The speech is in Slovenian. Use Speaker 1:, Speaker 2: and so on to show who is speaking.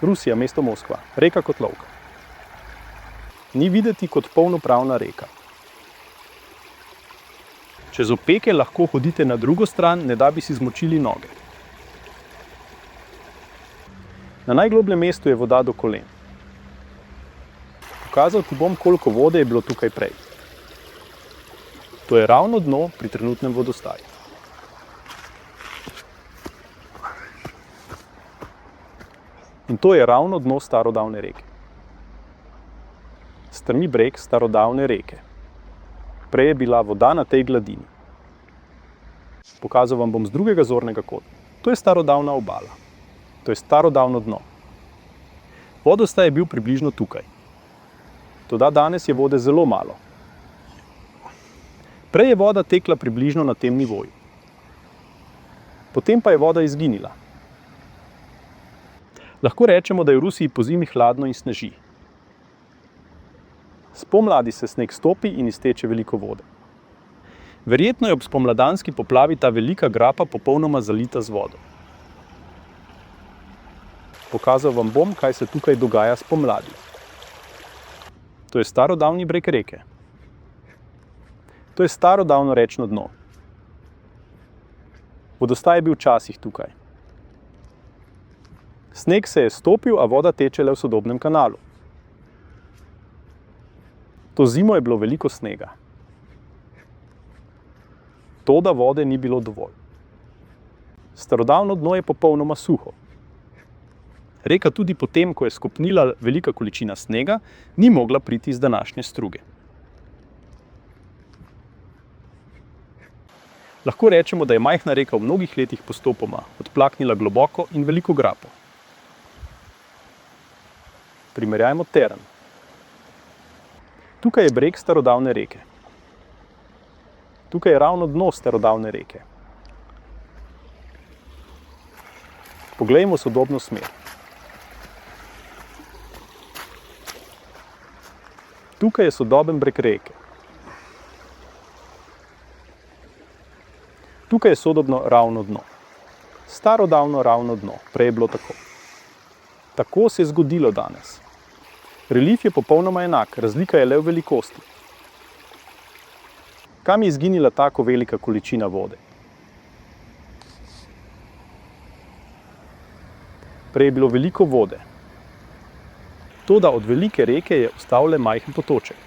Speaker 1: Rusija, mesto Moskva, reka Kotlovka. Ni videti kot polnopravna reka. Čez opeke lahko hodite na drugo stran, ne da bi si zmočili noge. Na najglobljem mestu je voda do kolen. Pokazal ti bom, koliko vode je bilo tukaj prej. To je ravno dno pri trenutnem vodostaju. In to je ravno dno starodavne reke. Strmi breg starodavne reke. Prej je bila voda na tej gladini. Pokazal vam bom z drugega zornega kota. To je starodavna obala. To je starodavno dno. Vodostaj je bil približno tukaj. Toda danes je vode zelo malo. Prej je voda tekla približno na tem nivoju. Potem pa je voda izginila. Lahko rečemo, da je v Rusiji pozimi hladno in sneži. Spomladi se sneg stopi in izteče veliko vode. Verjetno je ob spomladanski poplavi ta velika grapa popolnoma zalita z vodo. Pokazal vam bom, kaj se tukaj dogaja spomladi. To je starodavni breg reke. To je starodavno rečno dno. Vodostaj je bil včasih tukaj. Sneg se je stopil, a voda teče le v sodobnem kanalu. To zimo je bilo veliko snega. Toda vode ni bilo dovolj. Starodavno dno je popolnoma suho. Reka tudi potem, ko je skopnila velika količina snega, ni mogla priti iz današnje struge. Lahko rečemo, da je majhna reka v mnogih letih postopoma odplaknila globoko in veliko grapo. Primerjajmo teren. Tukaj je breg starodavne reke. Tukaj je ravno dno starodavne reke. Poglejmo sodobno smer. Tukaj je sodoben breg reke. Tukaj je sodobno ravno dno. Starodavno ravno dno. Prej je bilo tako. Tako se je zgodilo danes. Relief je popolnoma enak, razlika je le v velikosti. Kam je izginila tako velika količina vode? Prej je bilo veliko vode. Toda od velike reke je ostal le majhen potoček.